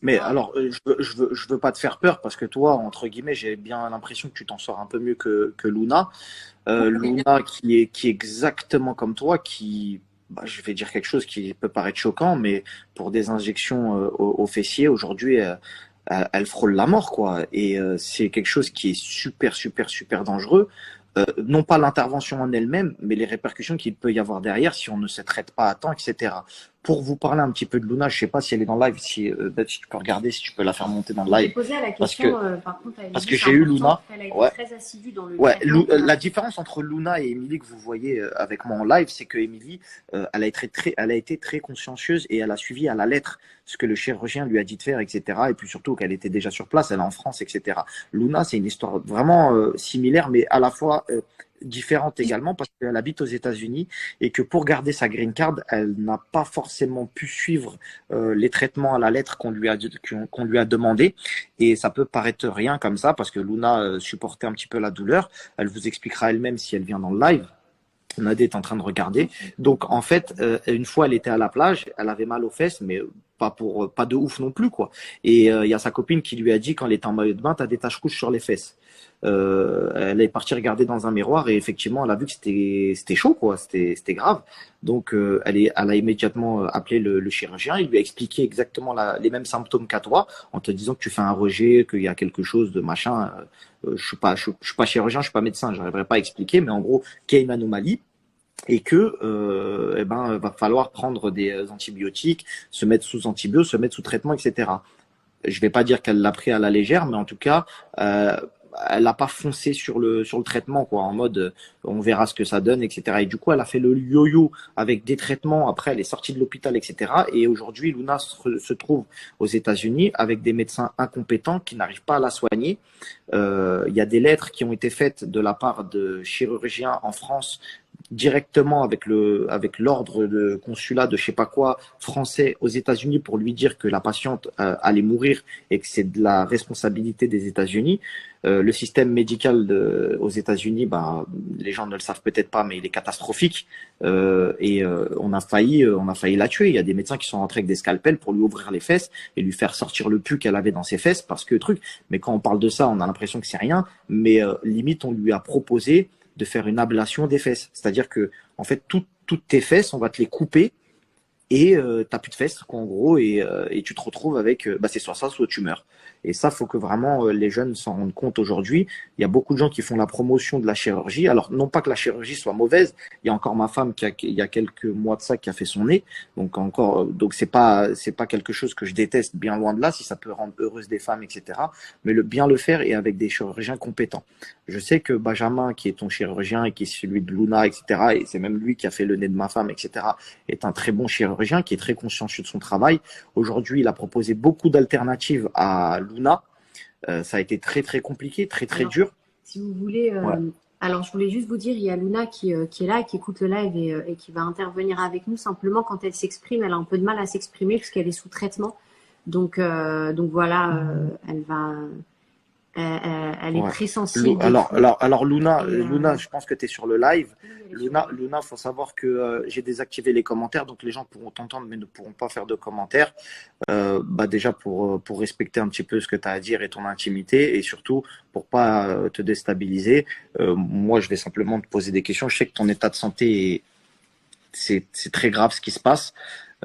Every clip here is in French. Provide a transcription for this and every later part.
Mais alors, je veux pas te faire peur parce que toi, entre guillemets, j'ai bien l'impression que tu t'en sors un peu mieux que Luna. Luna qui est exactement comme toi, qui, bah, je vais dire quelque chose qui peut paraître choquant, mais pour des injections au fessier, aujourd'hui, elle frôle la mort, quoi. Et c'est quelque chose qui est super, super, super dangereux. Non pas l'intervention en elle-même, mais les répercussions qu'il peut y avoir derrière si on ne se traite pas à temps, etc. Pour vous parler un petit peu de Luna, je sais pas si elle est dans le live, si, si tu peux regarder, si tu peux la faire monter dans le J'ai live, posé la parce question, que, par contre, à parce Émilie, que c'est j'ai eu important. Luna. Elle a été Ouais, très assidue dans le ouais, traitement qu'on a la fait. différence entre Luna et Emily que vous voyez avec moi en live, c'est que Emily, elle a été très consciencieuse et elle a suivi à la lettre ce que le chirurgien lui a dit de faire, etc. Et puis surtout qu'elle était déjà sur place, elle est en France, etc. Luna, c'est une histoire vraiment similaire, mais à la fois différente également parce qu'elle habite aux États-Unis et que pour garder sa green card, elle n'a pas forcément pu suivre les traitements à la lettre qu'on lui a demandé. Et ça peut paraître rien comme ça parce que Luna supportait un petit peu la douleur. Elle vous expliquera elle-même si elle vient dans le live. Nadia est en train de regarder. Donc en fait, une fois elle était à la plage, elle avait mal aux fesses, mais pas de ouf non plus quoi. Et il y a sa copine qui lui a dit quand elle était en maillot de bain, t'as des taches rouges sur les fesses. Elle est partie regarder dans un miroir et effectivement elle a vu que c'était chaud quoi, c'était grave. Donc elle a immédiatement appelé le chirurgien. Il lui a expliqué exactement les mêmes symptômes qu'à toi, en te disant que tu fais un rejet, qu'il y a quelque chose de machin. Je suis pas chirurgien, je suis pas médecin, j'arriverai pas à expliquer, mais en gros qu'il y a une anomalie et que eh ben va falloir prendre des antibiotiques, se mettre sous antibio, se mettre sous traitement, etc. Je vais pas dire qu'elle l'a pris à la légère, mais en tout cas, euh, elle n'a pas foncé sur le traitement, quoi, en mode on verra ce que ça donne, etc. Et du coup, elle a fait le yo-yo avec des traitements. Après, elle est sortie de l'hôpital, etc. Et aujourd'hui, Luna se trouve aux États-Unis avec des médecins incompétents qui n'arrivent pas à la soigner. Il y a des lettres qui ont été faites de la part de chirurgiens en France directement avec l'ordre de consulat de je sais pas quoi français aux États-Unis pour lui dire que la patiente allait mourir et que c'est de la responsabilité des États-Unis. Le système médical aux États-Unis, bah, les gens ne le savent peut-être pas, mais il est catastrophique. On a failli la tuer. Il y a des médecins qui sont rentrés avec des scalpels pour lui ouvrir les fesses et lui faire sortir le pus qu'elle avait dans ses fesses parce que truc. Mais quand on parle de ça, on a l'impression que c'est rien. Mais limite, on lui a proposé de faire une ablation des fesses. C'est-à-dire que, en fait, toutes tes fesses, on va te les couper et t'as plus de fesses, quoi, en gros, et tu te retrouves avec, bah, c'est soit ça, soit tu meurs. Et ça, faut que vraiment les jeunes s'en rendent compte aujourd'hui. Il y a beaucoup de gens qui font la promotion de la chirurgie. Alors, non pas que la chirurgie soit mauvaise. Il y a encore ma femme il y a quelques mois de ça, qui a fait son nez. Donc encore, donc c'est pas quelque chose que je déteste, bien loin de là, si ça peut rendre heureuse des femmes, etc. Mais bien le faire et avec des chirurgiens compétents. Je sais que Benjamin, qui est ton chirurgien et qui est celui de Luna, etc., et c'est même lui qui a fait le nez de ma femme, etc., est un très bon chirurgien qui est très consciencieux de son travail. Aujourd'hui, il a proposé beaucoup d'alternatives à Luna. Ça a été très très compliqué, très très Alors, dur. si vous voulez, Ouais. alors je voulais juste vous dire, il y a Luna qui est là, qui écoute le live et qui va intervenir avec nous. Simplement, quand elle s'exprime, elle a un peu de mal à s'exprimer parce qu'elle est sous traitement. Donc voilà, elle est Ouais. très sensible des Alors, flux. Luna, je pense que tu es sur le live. Oui, elle est sur le live. Luna, faut savoir que j'ai désactivé les commentaires, donc les gens pourront t'entendre, mais ne pourront pas faire de commentaires. Bah déjà pour respecter un petit peu ce que tu as à dire et ton intimité, et surtout pour pas te déstabiliser. Moi, je vais simplement te poser des questions. Je sais que ton état de santé c'est très grave ce qui se passe.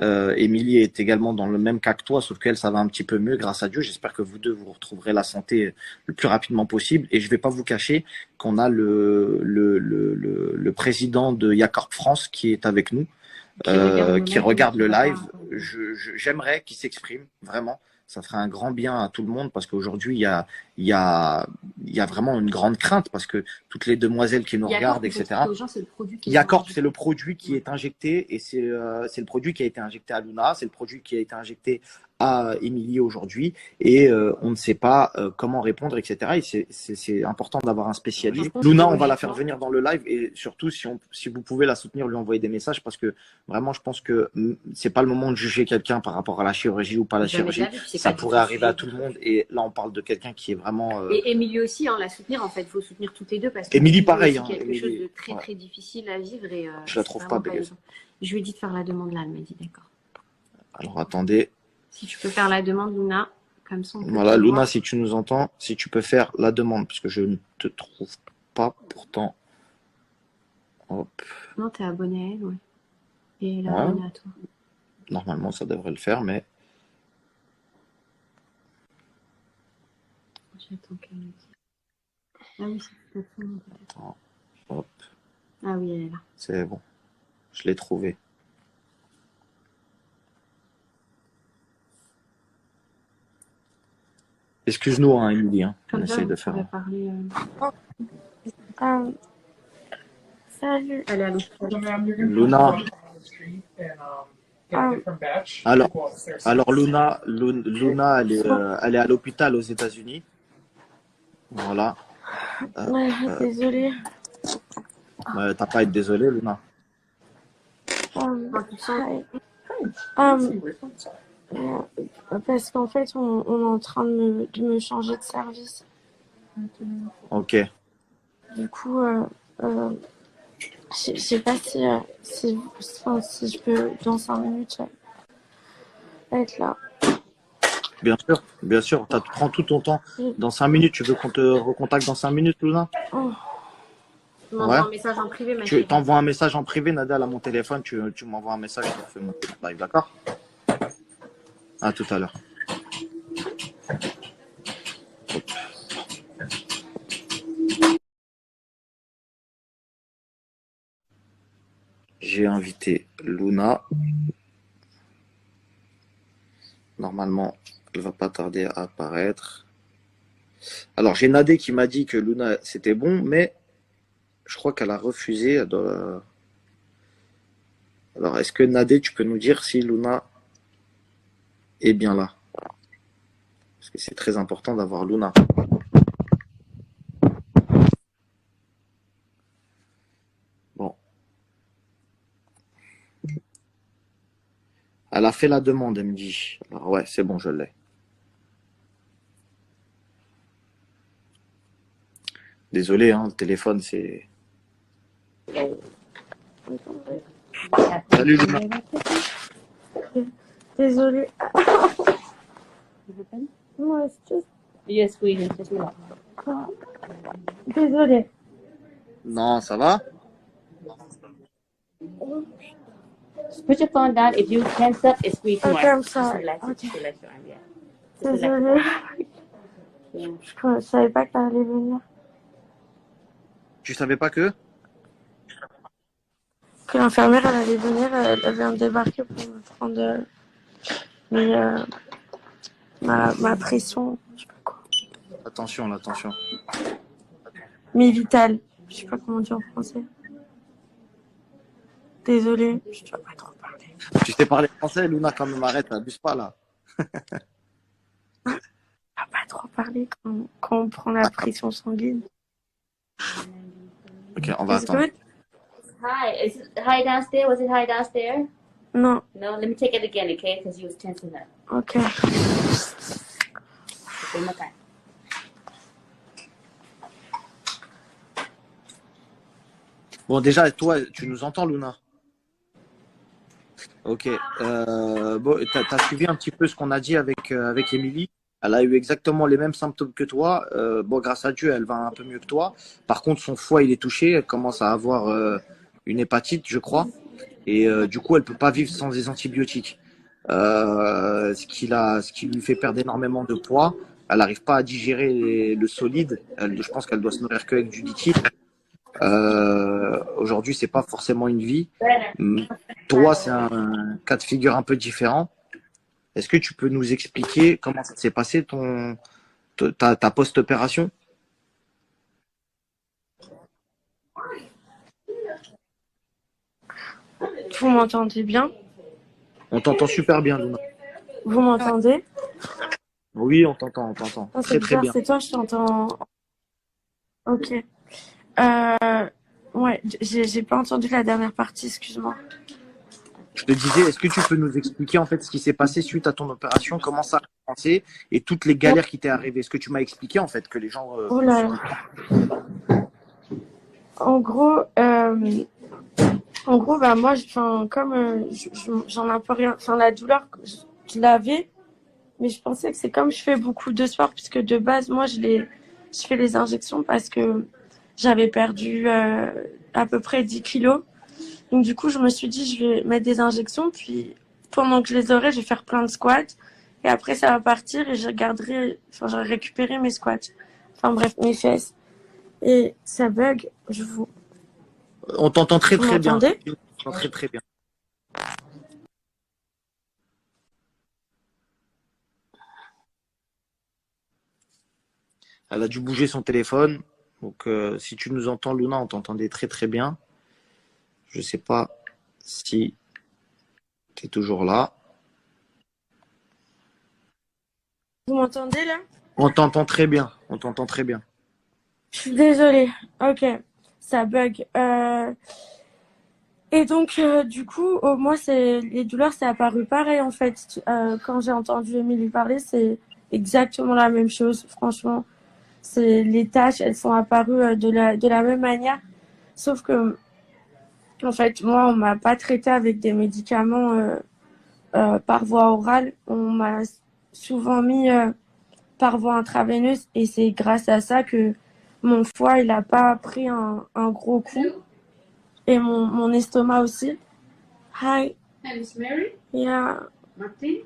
Émilie est également dans le même cas que toi, sauf qu'elle, ça va un petit peu mieux, grâce à Dieu. J'espère que vous deux, vous retrouverez la santé le plus rapidement possible. Et je vais pas vous cacher qu'on a le président de Yacorp France qui est avec nous, Qui regarde le qui live mais regarde qui le va pas live. intervenir. J'aimerais qu'il s'exprime, vraiment. Ça ferait un grand bien à tout le monde parce qu'aujourd'hui, il y a, il y a vraiment une grande crainte parce que toutes les demoiselles qui nous Yacorp, regardent, il faut expliquer etc. aux gens, c'est le produit qui est Yacorp, c'est injecté. le produit qui Ouais. est injecté et c'est le produit qui a été injecté à Luna, c'est le produit qui a été injecté à Émilie aujourd'hui et on ne sait pas comment répondre, etc. Et c'est important d'avoir un Moi, je spécialiste. pense que Luna, on va la faire logiquement, venir dans le live et surtout si vous pouvez la soutenir, lui envoyer des messages parce que vraiment, je pense que c'est pas le moment de juger quelqu'un par rapport à la chirurgie ou pas la jamais de la chirurgie. vie, puis c'est Ça pas du pourrait tout le arriver à sujet du tout le tout. monde et là, on parle de quelqu'un qui est vraiment. Et Émilie aussi, hein, la soutenir en fait, il faut soutenir toutes les deux parce qu'elle Émilie, vit pareil, aussi hein. quelque chose Émilie, de très ouais, très difficile à vivre et je la c'est trouve pas vraiment pas belle. évident. Je lui ai dit de faire la demande là, elle m'a dit d'accord. Alors attendez. Si tu peux faire la demande, Luna, comme ça on peut Voilà, te Luna, voir. si tu nous entends, si tu peux faire la demande, parce que je ne te trouve pas pourtant. Hop, Non, t'es abonné à elle, ouais. Et elle est ouais, abonnée à toi. normalement ça devrait le faire, mais J'attends qu'elle me dise. Ah oui, c'est peut-être ça, peut-être. attends, hop, Ah oui, elle est là. c'est bon, je l'ai trouvé. Excuse-nous, hein, Émilie, hein, on Comme ça, essaye vous de faire. pourrez parler. Euh, salut. Elle est à l'hôpital. Luna, Ah, alors, Luna, elle est à l'hôpital aux États-Unis. Voilà. ouais, désolée. T'as pas à être désolé, Luna. Comment tu te sens? Hi. Parce qu'en fait, on est en train de me changer de service. Ok. Du coup, je sais pas si je peux, dans 5 minutes, être là. Bien sûr, prends tout ton temps. Dans 5 minutes, tu veux qu'on te recontacte dans 5 minutes, Luna? Oh, Tu Ouais. m'envoies un message en privé, ma Tu chérie. t'envoies un message en privé, Nadal, à mon téléphone, tu m'envoies un message, je te fais mon live, d'accord? À tout à l'heure. J'ai invité Luna. Normalement, elle va pas tarder à apparaître. Alors, j'ai Nadé qui m'a dit que Luna, c'était bon, mais je crois qu'elle a refusé. Alors, est-ce que Nadé, tu peux nous dire si Luna est bien là? Parce que c'est très important d'avoir Luna. Bon. Elle a fait la demande, elle me dit. Alors, ouais, c'est bon, je l'ai. Désolé, hein, le téléphone, c'est... Salut, Luna. désolée. Non, c'est juste... Yes, sweetie, just relax. Désolée. Non, ça va? Just put your phone down. If you tense up, it's squeeze more. Okay, I'm Just sorry. relax it. Okay. Just relax your arm, yeah. Just relax. Désolée. Yeah. Je savais pas qu'elle allait venir. Tu savais pas que? Que l'infirmière, elle allait venir, elle vient de débarquer pour me prendre ma pression, je sais pas quoi. Attention, là, attention. Mi vitale, je sais pas comment dire en français. Désolée, je dois pas trop parler. Tu sais parler français, Luna, quand même, arrête, abuse pas, là. Je dois pas trop parler quand on prend la pression sanguine. Ok, on va Is it attendre. good? Hi, is it high downstairs? Was it high downstairs? Non, No, let me take it again, okay? Because you was tensing up. ok. Okay, my time. Bon, déjà, toi, tu nous entends, Luna? Ok. Bon, t'as suivi un petit peu ce qu'on a dit avec Émilie. Elle a eu exactement les mêmes symptômes que toi. Bon, grâce à Dieu, elle va un peu mieux que toi. Par contre, son foie, il est touché. Elle commence à avoir une hépatite, je crois. Et du coup, elle peut pas vivre sans des antibiotiques. Ce qui lui fait perdre énormément de poids. Elle n'arrive pas à digérer le solide. Je pense qu'elle doit se nourrir qu'avec du liquide. Aujourd'hui, c'est pas forcément une vie. Toi, c'est un cas de figure un peu différent. Est-ce que tu peux nous expliquer comment ça s'est passé ta post-opération? Vous m'entendez bien? On t'entend super bien, Luna. Vous m'entendez? Oui, on t'entend, on t'entend. Oh, Très, c'est très bizarre, bien. c'est toi, je t'entends. Ok. Ouais, j'ai pas entendu la dernière partie, excuse-moi. Je te disais, est-ce que tu peux nous expliquer en fait ce qui s'est passé suite à ton opération, comment ça a commencé et toutes les galères qui t'est arrivées? Est-ce que tu m'as expliqué en fait que les gens... Oh là là. En gros, bah moi, comme j'en ai un peu rien, enfin la douleur, je l'avais, mais je pensais que c'est comme je fais beaucoup de sport, puisque de base, moi, je fais les injections parce que j'avais perdu à peu près 10 kilos. Donc du coup, je me suis dit, je vais mettre des injections, puis pendant que je les aurai, je vais faire plein de squats. Et après, ça va partir et j'aurai récupéré mes squats. Enfin bref, mes fesses. Et ça bug. On t'entend très Vous très bien. m'entendez? On t'entend très très bien. Elle a dû bouger son téléphone. Donc si tu nous entends, Luna, on t'entendait très très bien. Je sais pas si tu es toujours là. Vous m'entendez là? On t'entend très bien. On t'entend très bien. Je suis désolée. Ok, ça bug. Et donc, du coup, moi, les douleurs, c'est apparu pareil, en fait. Quand j'ai entendu Émilie parler, c'est exactement la même chose. Franchement, les tâches, elles sont apparues de la même manière. Sauf que, en fait, moi, on m'a pas traité avec des médicaments par voie orale. On m'a souvent mis par voie intraveineuse. Et c'est grâce à ça que mon foie, il a pas pris un gros coup. Et mon estomac aussi. Hi. And Miss Mary? Yeah. Martin?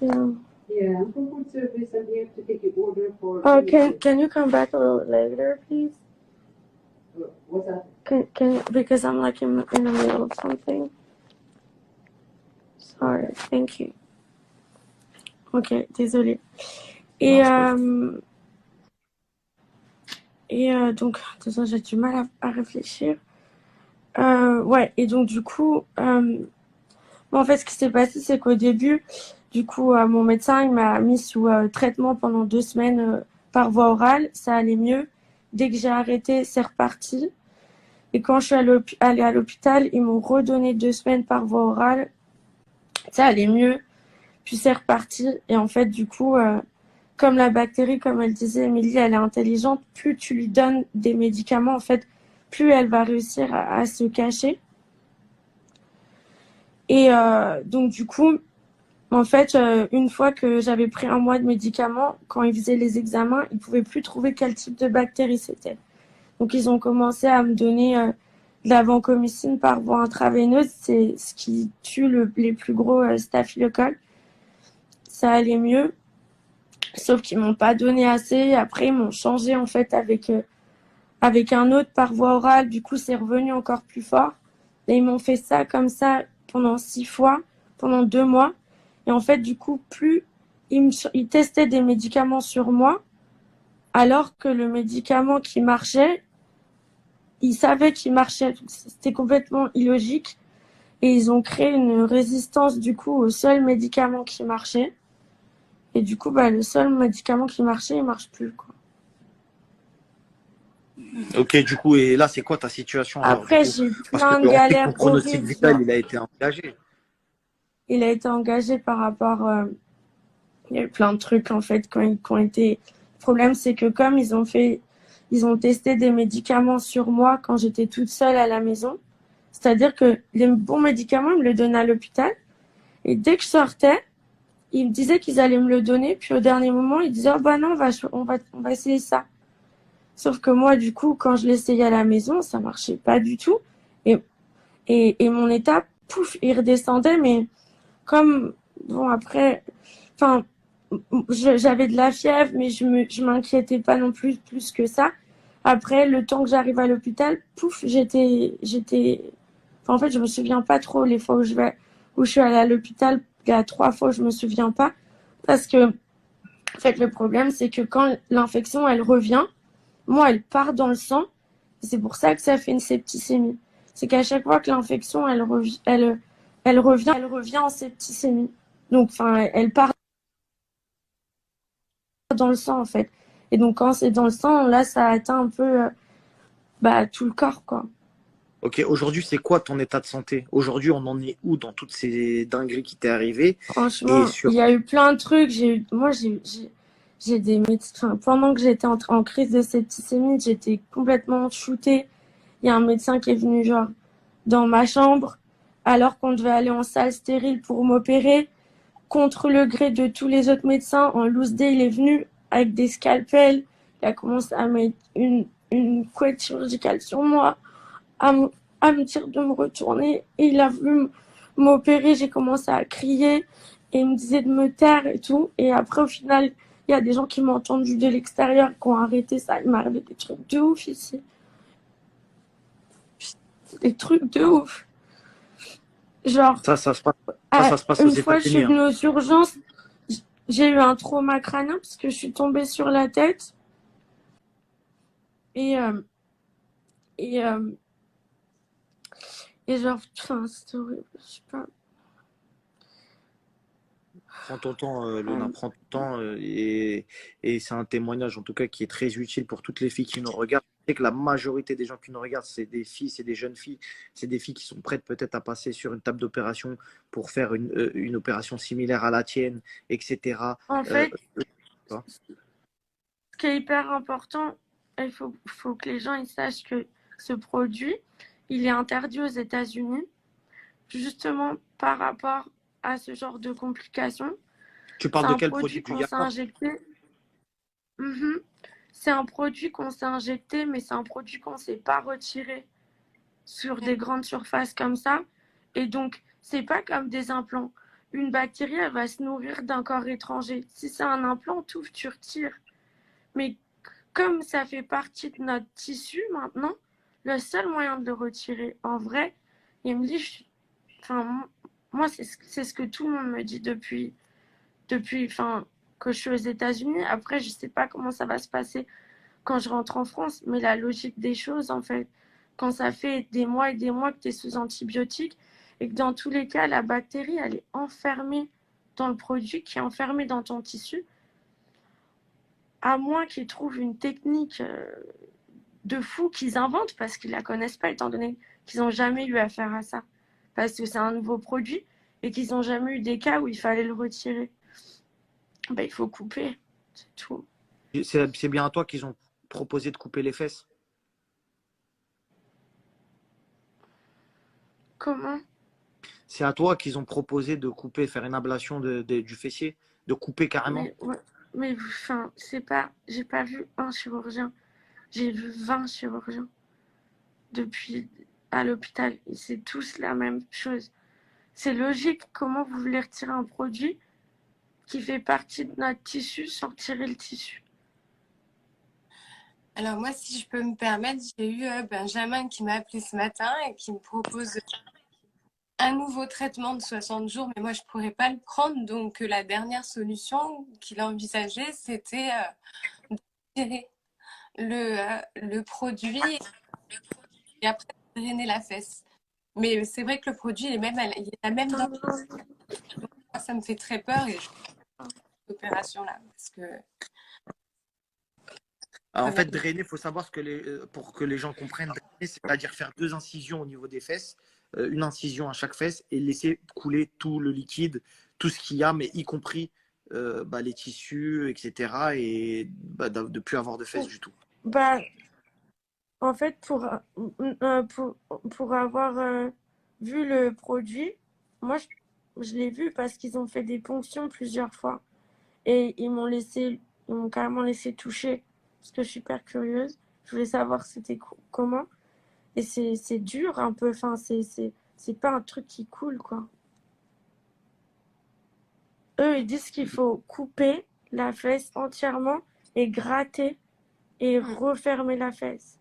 Yeah. Yeah, I'm from food service. I'm here to take your order for. Can you come back a little later, please? What's that? Because I'm like in the middle of something. Sorry. Thank you. Ok, désolée. Et donc, désolé, j'ai du mal à réfléchir. Ouais, et donc du coup, en fait, ce qui s'est passé, c'est qu'au début, du coup, mon médecin, il m'a mis sous traitement pendant 2 semaines par voie orale. Ça allait mieux. Dès que j'ai arrêté, c'est reparti. Et quand je suis allée à l'hôpital, ils m'ont redonné 2 semaines par voie orale. Ça allait mieux. Puis c'est reparti. Et en fait, du coup, comme la bactérie, comme elle disait, Émilie, elle est intelligente. Plus tu lui donnes des médicaments, en fait, plus elle va réussir à se cacher. Et donc, du coup, en fait, une fois que j'avais pris 1 mois de médicaments, quand ils faisaient les examens, ils pouvaient plus trouver quel type de bactérie c'était. Donc, ils ont commencé à me donner de la vancomycine par voie intraveineuse. C'est ce qui tue les plus gros staphylocoques. Ça allait mieux. Sauf qu'ils m'ont pas donné assez. Après, ils m'ont changé, en fait, avec un autre par voie orale. Du coup, c'est revenu encore plus fort. Et ils m'ont fait ça comme ça pendant 6 fois, pendant 2 mois. Et en fait, du coup, plus ils testaient des médicaments sur moi, alors que le médicament qui marchait, ils savaient qu'il marchait. C'était complètement illogique. Et ils ont créé une résistance, du coup, au seul médicament qui marchait. Et du coup, le seul médicament qui marchait, il marche plus, quoi. Ok, du coup, et là, c'est quoi ta situation alors, Après, du coup? j'ai eu Parce plein que de en fait, galères ton pronostic horribles. vital, il a été engagé. Il a été engagé par rapport... il y a eu plein de trucs, en fait, qui ont été... Le problème, c'est que comme ils ont testé des médicaments sur moi quand j'étais toute seule à la maison, c'est-à-dire que les bons médicaments, ils me le donnaient à l'hôpital. Et dès que je sortais, ils me disaient qu'ils allaient me le donner. Puis au dernier moment, ils disaient, oh bah non, on va essayer ça. Sauf que moi, du coup, quand je l'essayais à la maison, ça marchait pas du tout. Et mon état, pouf, il redescendait. Mais comme, bon, après, enfin, j'avais de la fièvre, mais je m'inquiétais pas non plus que ça. Après, le temps que j'arrive à l'hôpital, pouf, enfin, en fait, je me souviens pas trop les fois où je suis allée à l'hôpital. Il y a 3 fois, je me souviens pas. Parce que, en fait, le problème, c'est que quand l'infection, elle revient, moi, elle part dans le sang. C'est pour ça que ça fait une septicémie. C'est qu'à chaque fois que l'infection, elle revient en septicémie. Donc, enfin, elle part dans le sang, en fait. Et donc, quand c'est dans le sang, là, ça atteint un peu tout le corps, quoi. Ok, aujourd'hui, c'est quoi ton état de santé? Aujourd'hui, on en est où dans toutes ces dingueries qui t'est arrivées? Franchement, il y a eu plein de trucs. J'ai des médecins. Pendant que j'étais en crise de septicémie, j'étais complètement shootée. Il y a un médecin qui est venu, genre, dans ma chambre, alors qu'on devait aller en salle stérile pour m'opérer. contre le gré de tous les autres médecins, en loose day, il est venu avec des scalpels. Il a commencé à mettre une couette chirurgicale sur moi, à me dire de me retourner. Et il a voulu m'opérer. J'ai commencé à crier et il me disait de me taire et tout. Et après, au final, il y a des gens qui m'ont entendu de l'extérieur, qui ont arrêté ça. Il m'est arrivé des trucs de ouf ici. Des trucs de ouf. Genre, Ça se passe, ça se passe aux une fois, je suis États-Unis, hein. venue aux urgences. J'ai eu un trauma crânien parce que je suis tombée sur la tête. Et, et, euh, et genre, enfin, c'était horrible. Je sais pas. Prends ton temps, Luna, prends ton temps. Et c'est un témoignage, en tout cas, qui est très utile pour toutes les filles qui nous regardent. Je sais que la majorité des gens qui nous regardent, c'est des filles, c'est des jeunes filles. C'est des filles qui sont prêtes peut-être à passer sur une table d'opération pour faire une opération similaire à la tienne, etc. En Euh, fait, ce qui est hyper important, il faut que les gens ils sachent que ce produit, il est interdit aux États-Unis, justement par rapport à ce genre de complications. tu C'est parles de un quel produit? produit Du qu'on s'est Yaka? injecté. Mhm. C'est un produit qu'on s'est injecté, mais c'est un produit qu'on ne s'est pas retiré sur des grandes surfaces comme ça. Et donc, c'est pas comme des implants. Une bactérie, elle va se nourrir d'un corps étranger. Si c'est un implant, tu retires. Mais comme ça fait partie de notre tissu maintenant, le seul moyen de le retirer, en vrai, il me dit, enfin, moi, c'est ce que tout le monde me dit depuis enfin, que je suis aux États-Unis. Après, je sais pas comment ça va se passer quand je rentre en France, mais la logique des choses, en fait, quand ça fait des mois et des mois que tu es sous antibiotiques et que dans tous les cas, la bactérie, elle est enfermée dans le produit, qui est enfermé dans ton tissu, à moins qu'ils trouvent une technique de fou qu'ils inventent parce qu'ils la connaissent pas, étant donné qu'ils n'ont jamais eu affaire à ça, parce que c'est un nouveau produit et qu'ils n'ont jamais eu des cas où il fallait le retirer. Ben, il faut couper, c'est tout. C'est bien à toi qu'ils ont proposé de couper les fesses. Comment? C'est à toi qu'ils ont proposé de couper, faire une ablation du fessier, de couper carrément. Mais enfin, j'ai pas vu un chirurgien, j'ai vu 20 chirurgiens depuis à l'hôpital. Et c'est tous la même chose. C'est logique. Comment vous voulez retirer un produit qui fait partie de notre tissu sans retirer le tissu? Alors moi, si je peux me permettre, j'ai eu Benjamin qui m'a appelé ce matin et qui me propose un nouveau traitement de 60 jours, mais moi, je ne pourrais pas le prendre. Donc, la dernière solution qu'il a envisagée, c'était de retirer le produit et après drainer la fesse. Mais c'est vrai que le produit il est la même dans... Donc, moi, ça me fait très peur et je fais cette opération-là parce que... En fait, drainer, il faut savoir pour que les gens comprennent, drainer, c'est-à-dire faire 2 incisions au niveau des fesses, une incision à chaque fesse et laisser couler tout le liquide, tout ce qu'il y a, mais y compris les tissus, etc. Et de ne plus avoir de fesses du tout. Bah, en fait, pour avoir vu le produit, moi, je l'ai vu parce qu'ils ont fait des ponctions plusieurs fois. Et ils m'ont carrément laissé toucher parce que je suis hyper curieuse. Je voulais savoir c'était comment. Et c'est dur un peu. Enfin, c'est pas un truc qui coule, quoi. Eux, ils disent qu'il faut couper la fesse entièrement et gratter et refermer la fesse.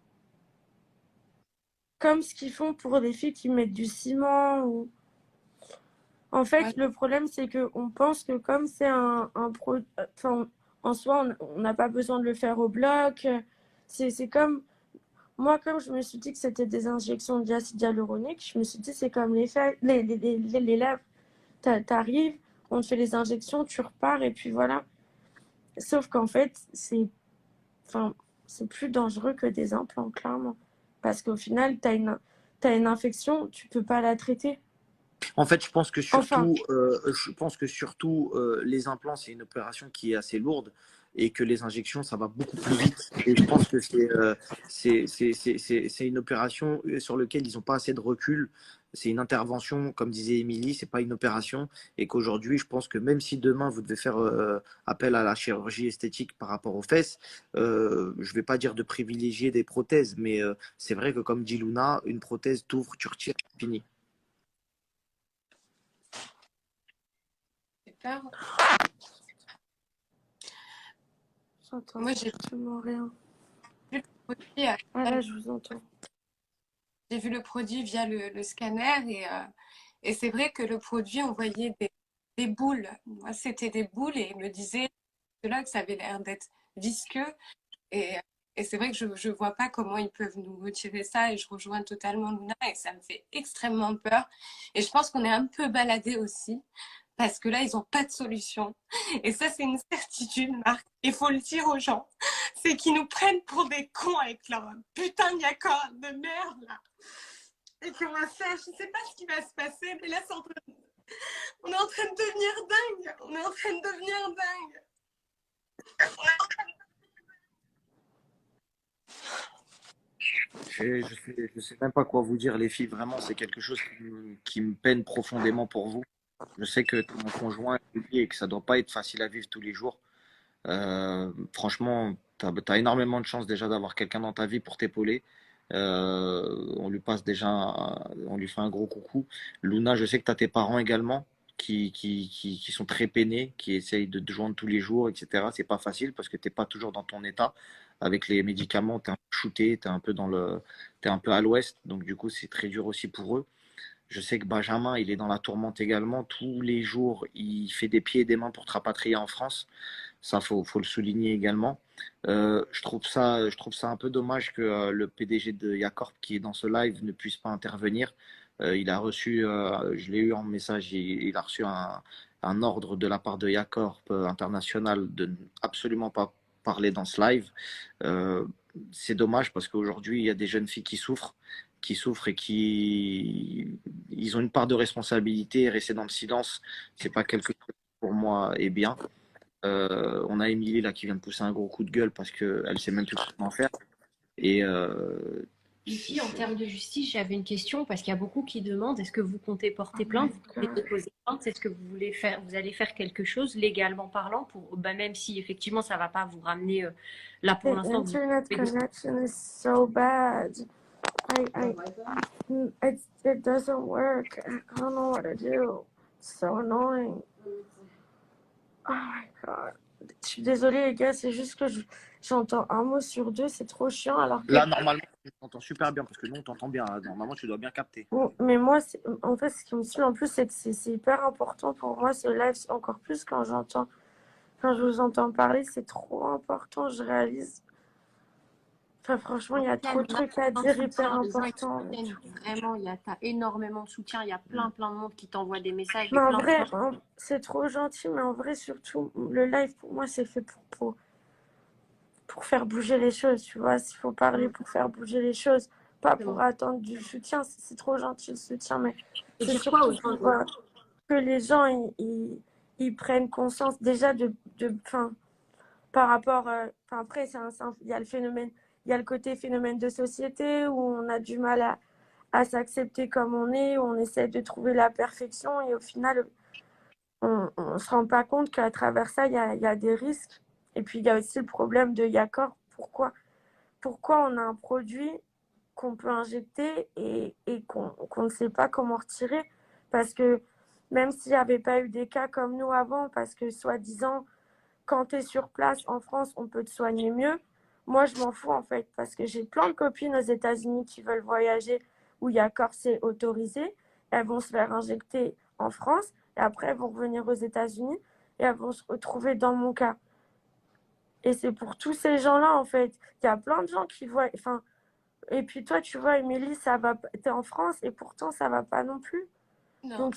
Comme ce qu'ils font pour des filles qui mettent du ciment ou... En fait, Ouais. le problème, c'est qu'on pense que comme c'est un produit... Enfin, en soi, on n'a pas besoin de le faire au bloc. C'est comme... Moi, comme je me suis dit que c'était des injections d'acide hyaluronique, je me suis dit c'est comme les lèvres. T'arrives, on te fait les injections, tu repars et puis voilà. Sauf qu'en fait, enfin, c'est plus dangereux que des implants, clairement. Parce qu'au final, t'as une infection, tu peux pas la traiter. En fait, Enfin, je pense que surtout les implants, c'est une opération qui est assez lourde et que les injections, ça va beaucoup plus vite. Et je pense que c'est une opération sur laquelle ils n'ont pas assez de recul c'est une intervention, comme disait Émilie, c'est pas une opération, et qu'aujourd'hui, je pense que même si demain vous devez faire appel à la chirurgie esthétique par rapport aux fesses, je vais pas dire de privilégier des prothèses, mais c'est vrai que comme dit Luna, une prothèse t'ouvre, tu retires, c'est fini. J'ai peur. J'entends Moi, j'ai absolument rien. vu le produit, Ah là, je vous entends. j'ai vu le produit via le scanner et c'est vrai que le produit, on voyait des boules. Moi, c'était des boules et il me disait là que ça avait l'air d'être visqueux. Et, et c'est vrai que je ne vois pas comment ils peuvent nous retirer ça et je rejoins totalement Luna et ça me fait extrêmement peur. Et je pense qu'on est un peu baladé aussi parce que là, ils n'ont pas de solution. Et ça, c'est une certitude, Marc. Il faut le dire aux gens. C'est qu'ils nous prennent pour des cons avec leur putain d'accord de merde, là. Et qu'on va faire, je ne sais pas ce qui va se passer, mais là, on est en train de devenir dingue. On est en train de devenir dingue. Je sais même pas quoi vous dire, les filles. Vraiment, c'est quelque chose qui me peine profondément pour vous. Je sais que ton conjoint est lié et que ça doit pas être facile à vivre tous les jours. Franchement, t'as énormément de chance déjà d'avoir quelqu'un dans ta vie pour t'épauler. On lui passe déjà, on lui fait un gros coucou. Luna, je sais que tu as tes parents également qui sont très peinés, qui essayent de te joindre tous les jours, etc. C'est pas facile parce que t'es pas toujours dans ton état. Avec les médicaments, t'es un peu shooté, t'es un peu à l'ouest, donc du coup c'est très dur aussi pour eux. Je sais que Benjamin, il est dans la tourmente également. Tous les jours, il fait des pieds et des mains pour te rapatrier en France. Ça, faut le souligner également. Je trouve ça un peu dommage que le PDG de Yacorp, qui est dans ce live, ne puisse pas intervenir. Il a reçu, je l'ai eu en message, il a reçu un ordre de la part de Yacorp International de absolument pas parler dans ce live. Euh, c'est dommage parce qu'aujourd'hui, il y a des jeunes filles qui souffrent et qui ils ont une part de responsabilité et rester dans le silence, c'est pas quelque chose qui, pour moi est bien. On a Émilie là qui vient de pousser un gros coup de gueule parce qu'elle sait même plus comment faire. Et Et puis, en termes de justice, j'avais une question parce qu'il y a beaucoup qui demandent est-ce que vous comptez porter plainte, vous comptez déposer plainte, est-ce que vous allez faire quelque chose légalement parlant pour, bah, même si effectivement ça va pas vous ramener là pour The l'instant, internet connection is so bad. It doesn't work. I don't know what to do. It's so annoying. Oh my god. Je suis désolée les gars, c'est juste que j'entends un mot sur deux, c'est trop chiant alors que... là, normalement, tu t'entends super bien parce que nous, on t'entend bien. Là. Normalement, tu dois bien capter. Bon, mais moi, en fait, ce qui me saoule en plus, c'est que c'est hyper important pour moi ce live, encore plus quand quand je vous entends parler, c'est trop important, je réalise. Enfin, franchement, il y a trop de trucs à dire hyper les gens ils importants. soutiennent vraiment, t'as énormément de soutien, il y a plein de monde qui t'envoie des messages Mais et en plein de vrai, gens. c'est trop gentil, mais en vrai, surtout, le live, pour moi, c'est fait pour faire bouger les choses, tu vois. S'il faut parler pour faire bouger les choses, pas pour attendre du soutien. C'est trop gentil le soutien, mais Et c'est dire quoi aux surtout gens? pour que les gens ils prennent conscience déjà par rapport. Après, il y a le phénomène, il y a le côté phénomène de société où on a du mal à s'accepter comme on est, où on essaie de trouver la perfection et au final, on se rend pas compte qu'à travers ça, il y a des risques. Et puis, il y a aussi le problème de Yakor. Pourquoi on a un produit qu'on peut injecter et qu'on ne sait pas comment retirer? Parce que même s'il n'y avait pas eu des cas comme nous avant, parce que soi-disant, quand tu es sur place en France, on peut te soigner mieux. Moi, je m'en fous en fait, parce que j'ai plein de copines aux États-Unis qui veulent voyager où il y a corset autorisé. Elles vont se faire injecter en France et après elles vont revenir aux États-Unis et elles vont se retrouver dans mon cas. Et c'est pour tous ces gens-là en fait. Il y a plein de gens qui voient. Enfin, et puis toi, tu vois, Émilie, ça va. T'es en France et pourtant ça va pas non plus. Non. Donc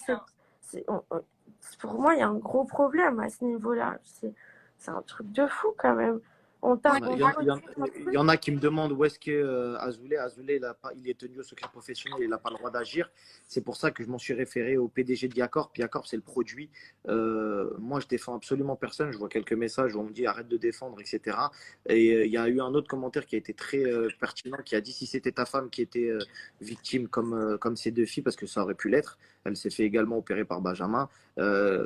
pour moi, il y a un gros problème à ce niveau-là. C'est un truc de fou quand même. On t'a, Ouais. on Il y, en, t'a il y en- redit un il truc? y en a qui me demandent où est-ce que Azoulay, il est tenu au secret professionnel, il n'a pas le droit d'agir. C'est pour ça que je m'en suis référé au PDG de Yacorp. Yacorp, c'est le produit. Moi, je défends absolument personne. Je vois quelques messages où on me dit arrête de défendre, etc. Et il y a eu un autre commentaire qui a été très pertinent, qui a dit si c'était ta femme qui était victime comme ces deux filles, parce que ça aurait pu l'être, elle s'est fait également opérer par Benjamin,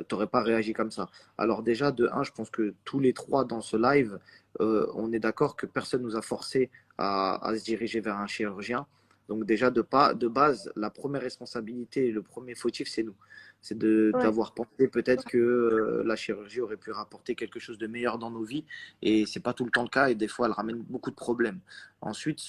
t'aurais pas réagi comme ça. Alors déjà, de un, je pense que tous les trois dans ce live, on est d'accord que personne nous a forcé à se diriger vers un chirurgien. Donc déjà, de base, la première responsabilité et le premier fautif, c'est nous. C'est Ouais, d'avoir pensé peut-être que la chirurgie aurait pu rapporter quelque chose de meilleur dans nos vies. Et c'est pas tout le temps le cas. Et des fois, elle ramène beaucoup de problèmes. Ensuite,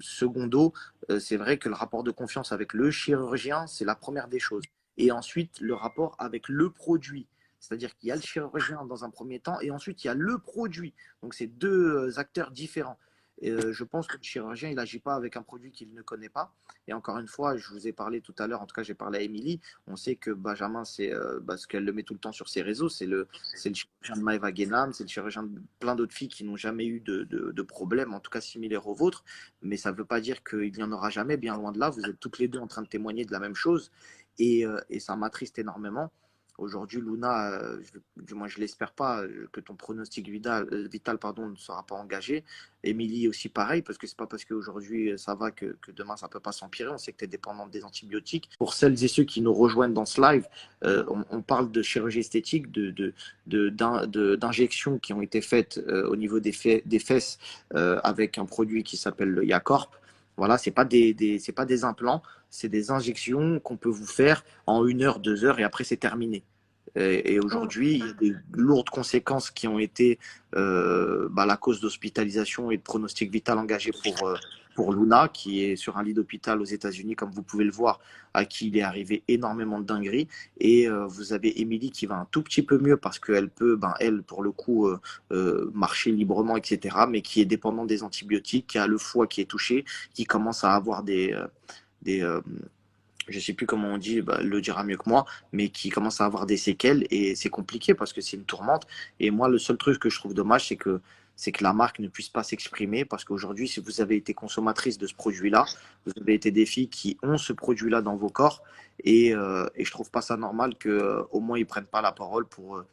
secondo, c'est vrai que le rapport de confiance avec le chirurgien, c'est la première des choses. Et ensuite, le rapport avec le produit. C'est-à-dire qu'il y a le chirurgien dans un premier temps et ensuite il y a le produit. Donc c'est deux acteurs différents. Et, je pense que le chirurgien, il n'agit pas avec un produit qu'il ne connaît pas. Et encore une fois, je vous ai parlé tout à l'heure, en tout cas j'ai parlé à Émilie, on sait que Benjamin, c'est parce qu'elle le met tout le temps sur ses réseaux, c'est le chirurgien de Maëva Guénam, c'est le chirurgien de plein d'autres filles qui n'ont jamais eu de problème, en tout cas similaire au vôtre. Mais ça ne veut pas dire qu'il n'y en aura jamais, bien loin de là. Vous êtes toutes les deux en train de témoigner de la même chose. Et ça m'attriste énormément. Aujourd'hui, Luna, du moins je l'espère pas, que ton pronostic vital pardon, ne sera pas engagé. Émilie aussi pareil, parce que c'est pas parce qu'aujourd'hui ça va que demain ça peut pas s'empirer. On sait que tu es dépendante des antibiotiques. Pour celles et ceux qui nous rejoignent dans ce live, on parle de chirurgie esthétique, d'injections qui ont été faites au niveau des fesses avec un produit qui s'appelle le Yacorp. Voilà, c'est pas des implants, c'est des injections qu'on peut vous faire en 1 heure, 2 heures et après c'est terminé. Et ouais, aujourd'hui, il y a des lourdes conséquences qui ont été la cause d'hospitalisation et de pronostic vital engagé pour Luna, qui est sur un lit d'hôpital aux États-Unis, comme vous pouvez le voir, à qui il est arrivé énormément de dingueries. Et vous avez Émilie qui va un tout petit peu mieux parce qu'elle peut, elle, pour le coup, marcher librement, etc., mais qui est dépendante des antibiotiques, qui a le foie qui est touché, qui commence à avoir des je sais plus comment on dit, elle le dira mieux que moi, mais qui commence à avoir des séquelles et c'est compliqué parce que c'est une tourmente. Et moi, le seul truc que je trouve dommage, c'est que la marque ne puisse pas s'exprimer parce qu'aujourd'hui, si vous avez été consommatrice de ce produit-là, vous avez été des filles qui ont ce produit-là dans vos corps et je trouve pas ça normal que au moins ils prennent pas la parole pour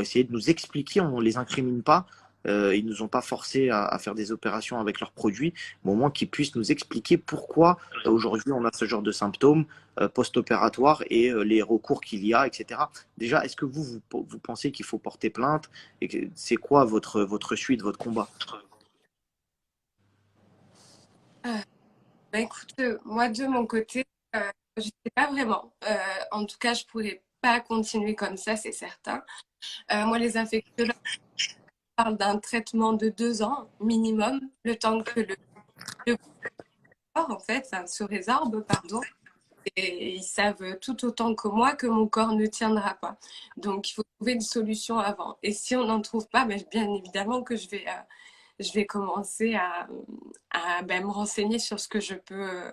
essayer de nous expliquer. On ne les incrimine pas. Ils ne nous ont pas forcés à faire des opérations avec leurs produits, mais au moins qu'ils puissent nous expliquer pourquoi aujourd'hui on a ce genre de symptômes post-opératoires et les recours qu'il y a, etc. Déjà, est-ce que vous pensez qu'il faut porter plainte et c'est quoi votre suite, votre combat? Écoute, moi de mon côté, je sais pas vraiment. En tout cas, je pourrais pas continuer comme ça, c'est certain. Moi, les infectiologues parlent d'un traitement de 2 ans minimum, le temps que le corps, en fait, ça se résorbe, pardon. Et ils savent tout autant que moi que mon corps ne tiendra pas. Donc, il faut trouver une solution avant. Et si on n'en trouve pas, bien évidemment que je vais commencer à me renseigner sur ce que je peux,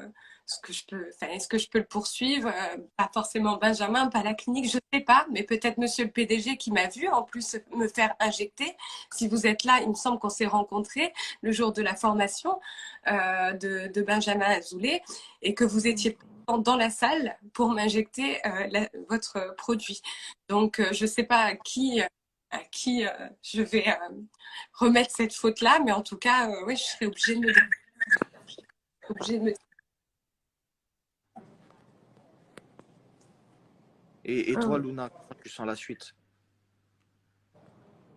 est-ce que je peux le poursuivre? Pas forcément Benjamin, pas la clinique, je sais pas, mais peut-être monsieur le PDG qui m'a vu en plus me faire injecter. Si vous êtes là, il me semble qu'on s'est rencontrés le jour de la formation de Benjamin Azoulay et que vous étiez dans la salle pour m'injecter votre produit. Donc, je sais pas à qui je vais remettre cette faute-là, mais en tout cas, oui, je serais obligée de me. Et toi, ouais. Luna, comment tu sens la suite?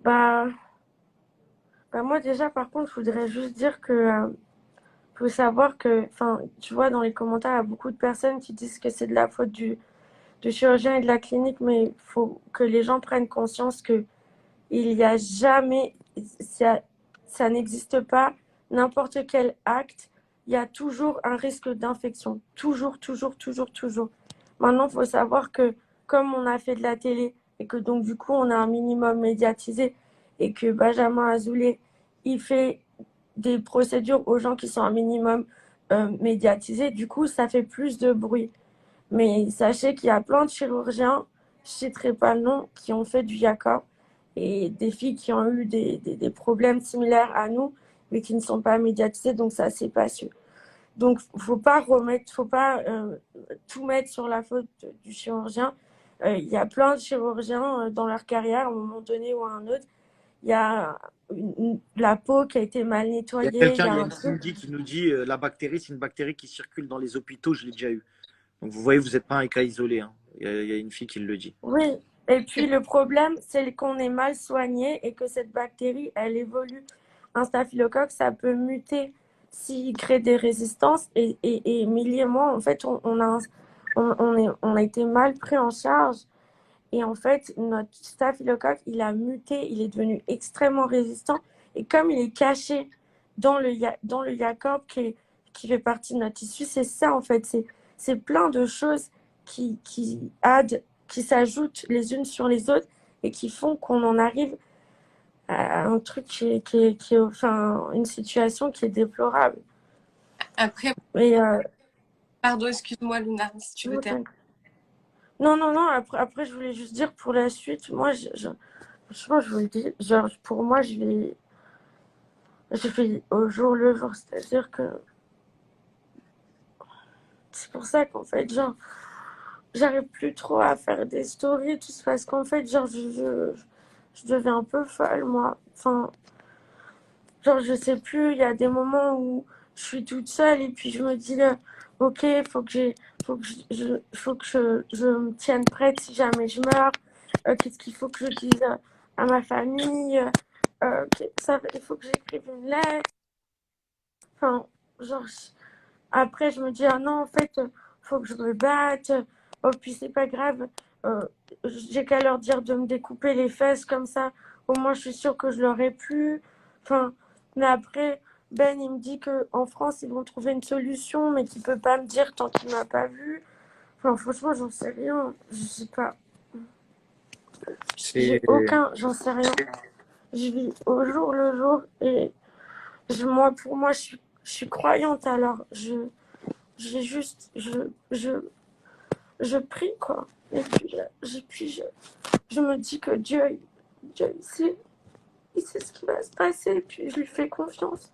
Bah, moi déjà, par contre, je voudrais juste dire que faut savoir que, enfin, tu vois, dans les commentaires, il y a beaucoup de personnes qui disent que c'est de la faute du chirurgien et de la clinique, mais il faut que les gens prennent conscience que il y a jamais, ça, ça n'existe pas n'importe quel acte, il y a toujours un risque d'infection. Toujours, toujours, toujours, toujours. Maintenant, il faut savoir que comme on a fait de la télé et que donc du coup on a un minimum médiatisé et que Benjamin Azoulay, il fait des procédures aux gens qui sont un minimum médiatisés, du coup ça fait plus de bruit. Mais sachez qu'il y a plein de chirurgiens, je ne citerai pas le nom, qui ont fait du Yacorp et des filles qui ont eu des problèmes similaires à nous, mais qui ne sont pas médiatisées, donc ça c'est pas sûr. Donc faut pas tout mettre sur la faute du chirurgien. Il y a plein de chirurgiens dans leur carrière, à un moment donné ou à un autre. Il y a la peau qui a été mal Il y a nettoyée, il y quelqu'un, a il y a un une truc. Cindy qui nous dit la bactérie, c'est une bactérie qui circule dans les hôpitaux, je l'ai déjà eu. Donc vous voyez, vous n'êtes pas un cas isolé, hein. Il y a une fille qui le dit. Oui, et puis le problème, c'est qu'on est mal soigné et que cette bactérie, elle évolue. Un staphylocoque, ça peut muter s'il crée des résistances. Et Milly et moi, en fait, on a été mal pris en charge. Et en fait, notre staphylocoque, il a muté, il est devenu extrêmement résistant. Et comme il est caché dans dans le Yacob qui fait partie de notre tissu, c'est ça en fait. C'est plein de choses qui qui s'ajoutent les unes sur les autres et qui font qu'on en arrive à un truc enfin, une situation qui est déplorable. Après, Et, pardon, excuse-moi, Luna, si tu veux terminer. non, après, je voulais juste dire pour la suite, moi, franchement, je vous le dis, genre, pour moi, je fais au jour le jour, c'est-à-dire que c'est pour ça qu'en fait, genre, j'arrive plus trop à faire des stories et tout ça, parce qu'en fait, genre, je deviens un peu folle, moi. Enfin, genre, je sais plus, il y a des moments où je suis toute seule et puis je me dis, ok, faut que je me tienne prête si jamais je meurs. Qu'est-ce qu'il faut que je dise à ma famille? Il faut que j'écrive une lettre. Enfin, genre, après, je me dis, ah non, en fait, faut que je me batte. Oh, puis c'est pas grave. Euh, j'ai qu'à leur dire de me découper les fesses comme ça. Au moins, je suis sûre que je l'aurai plus. Enfin, mais après, Ben, il me dit qu'en France, ils vont trouver une solution, mais qu'il peut pas me dire tant qu'il m'a pas vu. Enfin, franchement, j'en sais rien. Je sais pas. C'est J'en sais rien. Je vis au jour le jour et moi, pour moi, je suis croyante, alors j'ai juste, je prie, quoi. Et puis je me dis que Dieu, il sait ce qui va se passer, et puis je lui fais confiance.